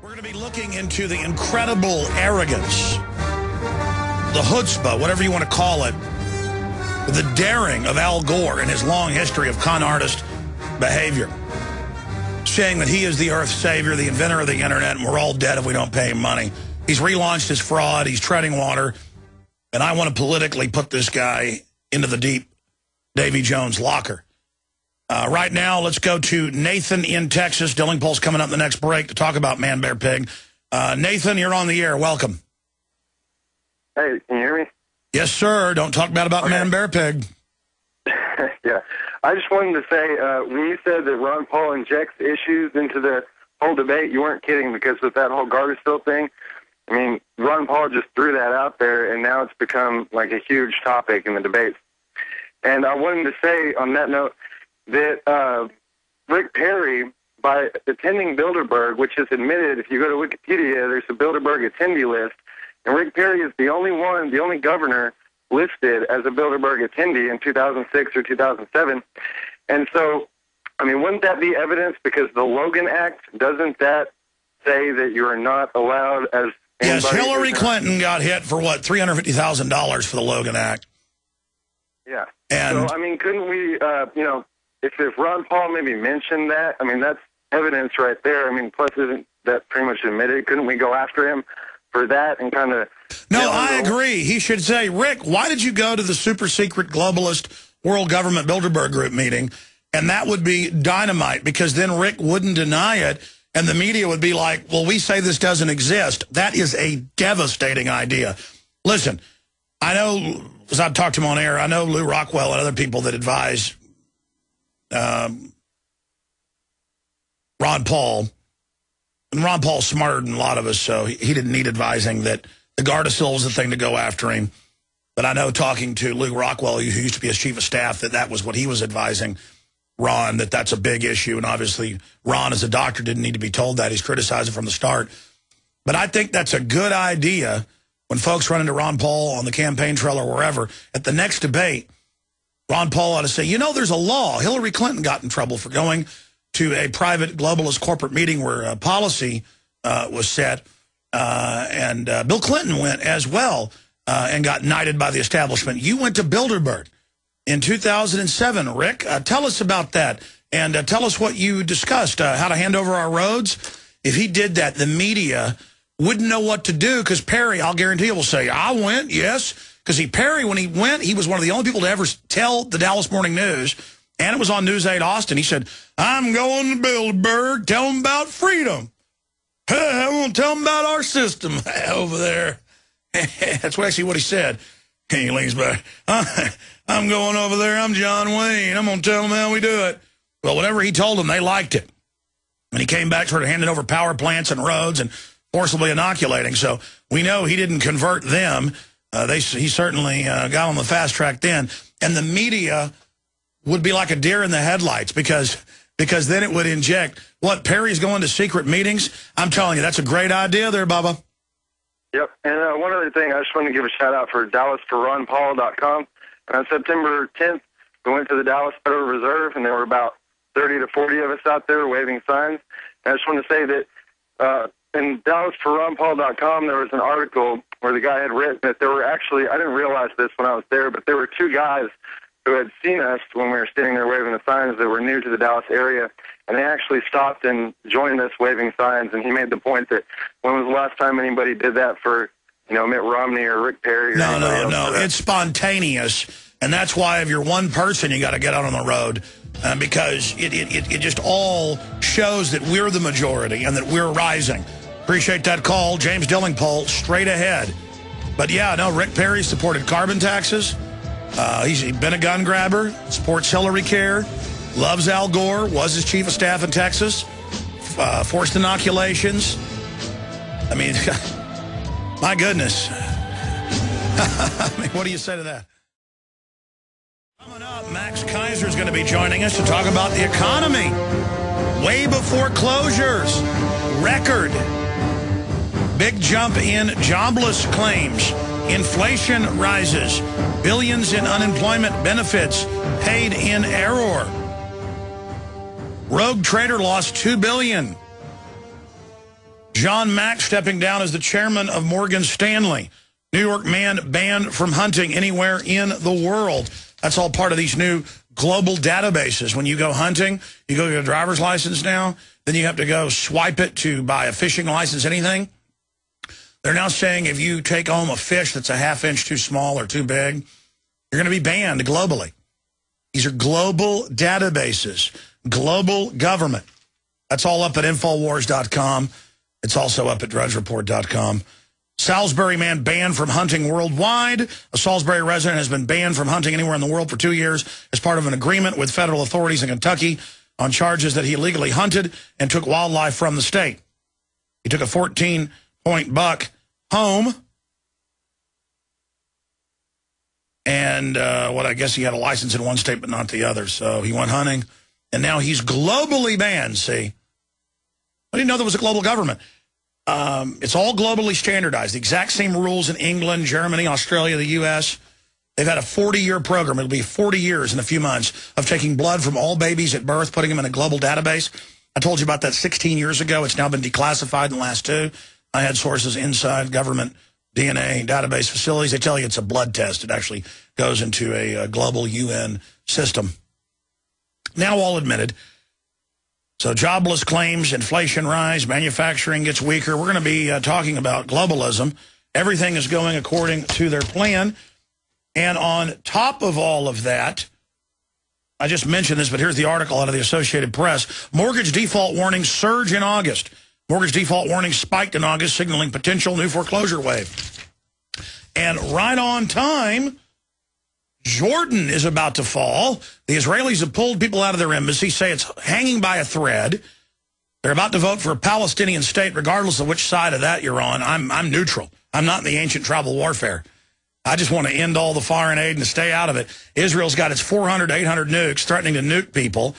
We're going to be looking into the incredible arrogance, the chutzpah, whatever you want to call it, the daring of Al Gore and his long history of con artist behavior, saying that he is the Earth's savior, the inventor of the internet, and we're all dead if we don't pay him money. He's relaunched his fraud, he's treading water, and I want to politically put this guy into the deep Davy Jones locker. Right now, let's go to Nathan in Texas. Dilling Poll's coming up in the next break to talk about ManBearPig. Nathan, you're on the air. Welcome. Hey, can you hear me? Yes, sir. Don't talk bad about okay. ManBearPig. Yeah. I just wanted to say, when you said that Ron Paul injects issues into the whole debate, you weren't kidding, because with that whole Gardasil thing, I mean, Ron Paul just threw that out there, and now it's become like a huge topic in the debates. And I wanted to say on that note that Rick Perry, by attending Bilderberg, which is admitted, if you go to Wikipedia, there's a Bilderberg attendee list, and Rick Perry is the only governor listed as a Bilderberg attendee in 2006 or 2007. And so, I mean, wouldn't that be evidence? Because the Logan Act, doesn't that say that you are not allowed as anybody? Yes, Hillary Clinton got hit for, what, $350,000 for the Logan Act. Yeah. And so, I mean, couldn't we, you know, if Ron Paul maybe mentioned that, I mean, that's evidence right there. I mean, plus, isn't that pretty much admitted? Couldn't we go after him for that and kind of... No, I agree. He should say, Rick, why did you go to the super secret globalist world government Bilderberg group meeting? And that would be dynamite, because then Rick wouldn't deny it, and the media would be like, well, we say this doesn't exist. That is a devastating idea. Listen, I know, as I've talked to him on air, I know Lou Rockwell and other people that advise Ron Paul. And Ron Paul's smarter than a lot of us, so he didn't need advising that the Gardasil was the thing to go after him. But I know, talking to Lou Rockwell, who used to be his chief of staff, that was what he was advising Ron, that's a big issue. And obviously, Ron, as a doctor, didn't need to be told that. He's criticized it from the start. But I think that's a good idea when folks run into Ron Paul on the campaign trail or wherever. At the next debate, Ron Paul ought to say, you know, there's a law. Hillary Clinton got in trouble for going to a private globalist corporate meeting where policy was set. And Bill Clinton went as well and got knighted by the establishment. You went to Bilderberg in 2007, Rick. Tell us about that. And tell us what you discussed, how to hand over our roads. If he did that, the media wouldn't know what to do, because Perry, I'll guarantee you, will say, I went, yes. Because Perry, when he went, he was one of the only people to ever tell the Dallas Morning News, and it was on News 8 Austin. He said, I'm going to Bilderberg, tell them about freedom. I won't tell them about our system over there. That's actually what he said. He leans back. I'm going over there. I'm John Wayne. I'm going to tell them how we do it. Well, whatever he told them, they liked it. And he came back, started handing over power plants and roads and forcibly inoculating. So we know he didn't convert them. He certainly got on the fast track then. And the media would be like a deer in the headlights, because then it would inject, what, Perry's going to secret meetings? I'm telling you, that's a great idea there, Bubba. Yep. And one other thing, I just want to give a shout-out for DallasForRonPaul.com. On September 10th, we went to the Dallas Federal Reserve, and there were about 30 to 40 of us out there waving signs. And I just want to say that in DallasForRonPaul.com, there was an article where the guy had written that there were actually, I didn't realize this when I was there, but there were two guys who had seen us when we were standing there waving the signs that were new to the Dallas area, and they actually stopped and joined us waving signs. And he made the point that when was the last time anybody did that for, you know, Mitt Romney or Rick Perry? Or No. It's spontaneous, and that's why if you're one person, you got to get out on the road, because it just all shows that we're the majority and that we're rising. Appreciate that call. James Dilling Poll, straight ahead. But yeah, no, Rick Perry supported carbon taxes. He's been a gun grabber, supports Hillary Care, loves Al Gore, was his chief of staff in Texas, forced inoculations. I mean, my goodness. I mean, what do you say to that? Coming up, Max Kaiser is going to be joining us to talk about the economy. Way before closures. Record. Big jump in jobless claims. Inflation rises. Billions in unemployment benefits paid in error. Rogue trader lost $2 billion. John Mack stepping down as the chairman of Morgan Stanley. New York man banned from hunting anywhere in the world. That's all part of these new global databases. When you go hunting, you go get a driver's license now, then you have to go swipe it to buy a fishing license, anything. They're now saying if you take home a fish that's a half-inch too small or too big, you're going to be banned globally. These are global databases, global government. That's all up at Infowars.com. It's also up at DrudgeReport.com. Salisbury man banned from hunting worldwide. A Salisbury resident has been banned from hunting anywhere in the world for 2 years as part of an agreement with federal authorities in Kentucky on charges that he illegally hunted and took wildlife from the state. He took a 14-point buck home. And I guess he had a license in one state but not the other. So he went hunting, and now he's globally banned, see. I didn't know there was a global government. It's all globally standardized. The exact same rules in England, Germany, Australia, the U.S. They've had a 40-year program. It'll be 40 years in a few months of taking blood from all babies at birth, putting them in a global database. I told you about that 16 years ago. It's now been declassified in the last 2. I had sources inside government DNA database facilities. They tell you it's a blood test. It actually goes into a global UN system. Now all admitted. So jobless claims, inflation rise, manufacturing gets weaker. We're going to be talking about globalism. Everything is going according to their plan. And on top of all of that, I just mentioned this, but here's the article out of the Associated Press. Mortgage default warnings surge in August. Mortgage default warnings spiked in August, signaling potential new foreclosure wave. And right on time, Jordan is about to fall. The Israelis have pulled people out of their embassy, say it's hanging by a thread. They're about to vote for a Palestinian state, regardless of which side of that you're on. I'm neutral. I'm not in the ancient tribal warfare. I just want to end all the foreign aid and to stay out of it. Israel's got its 400 to 800 nukes threatening to nuke people.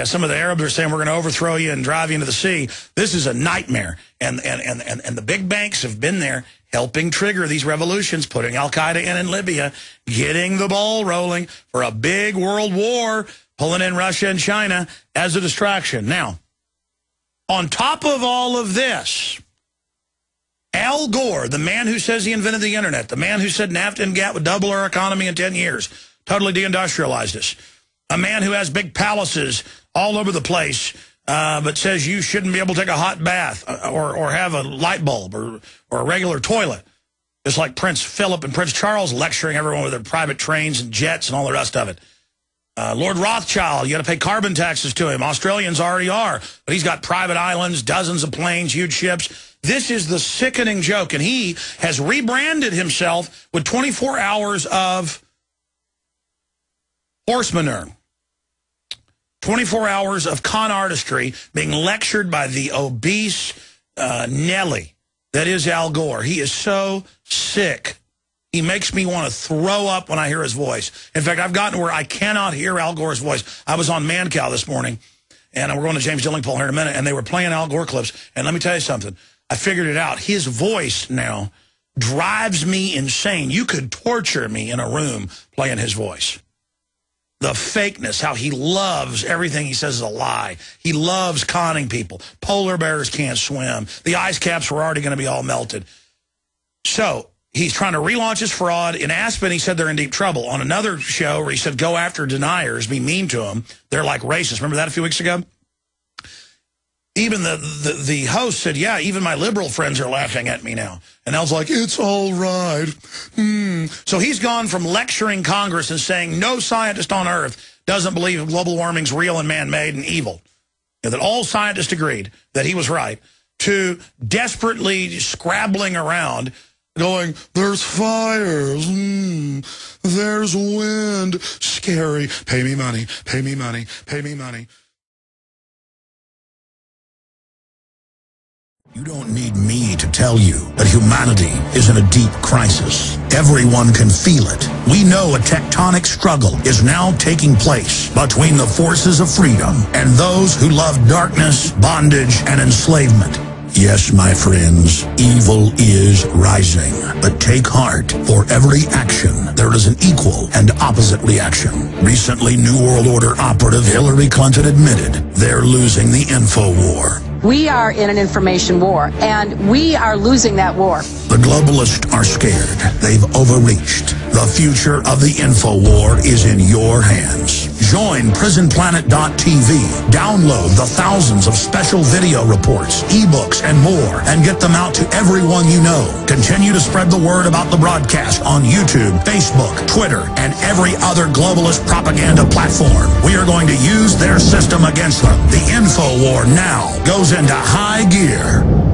Some of the Arabs are saying we're going to overthrow you and drive you into the sea. This is a nightmare. And the big banks have been there helping trigger these revolutions, putting al-Qaeda in Libya, getting the ball rolling for a big world war, pulling in Russia and China as a distraction. Now, on top of all of this, Al Gore, the man who says he invented the internet, the man who said NAFTA and GATT would double our economy in 10 years, totally deindustrialized us, a man who has big palaces all over the place, but says you shouldn't be able to take a hot bath or have a light bulb or a regular toilet. Just like Prince Philip and Prince Charles lecturing everyone with their private trains and jets and all the rest of it. Lord Rothschild, you got to pay carbon taxes to him. Australians already are. But he's got private islands, dozens of planes, huge ships. This is the sickening joke. And he has rebranded himself with 24 hours of horse manure. 24 hours of con artistry being lectured by the obese Nelly that is Al Gore. He is so sick. He makes me want to throw up when I hear his voice. In fact, I've gotten where I cannot hear Al Gore's voice. I was on ManCow this morning, and we're going to James Dillingpole here in a minute, and they were playing Al Gore clips. And let me tell you something. I figured it out. His voice now drives me insane. You could torture me in a room playing his voice. The fakeness, how he loves everything he says is a lie. He loves conning people. Polar bears can't swim. The ice caps were already going to be all melted. So he's trying to relaunch his fraud. In Aspen, he said they're in deep trouble. On another show where he said go after deniers, be mean to them, they're like racist. Remember that a few weeks ago? Even the host said, yeah, even my liberal friends are laughing at me now. And I was like, it's all right. So he's gone from lecturing Congress and saying no scientist on Earth doesn't believe global warming's real and man-made and evil. You know, that all scientists agreed that he was right, to desperately scrabbling around going, there's fires, there's wind, scary, pay me money, pay me money, pay me money. You don't need me to tell you that humanity is in a deep crisis. Everyone can feel it. We know a tectonic struggle is now taking place between the forces of freedom and those who love darkness, bondage, and enslavement. Yes, my friends, evil is rising. But take heart. For every action, there is an equal and opposite reaction. Recently, New World Order operative Hillary Clinton admitted they're losing the info war. We are in an information war, and we are losing that war. The globalists are scared. They've overreached. The future of the info war is in your hands. Join PrisonPlanet.tv. Download the thousands of special video reports, ebooks, and more, and get them out to everyone you know. Continue to spread the word about the broadcast on YouTube, Facebook, Twitter, and every other globalist propaganda platform. We are going to use their system against them. The info war now goes into high gear.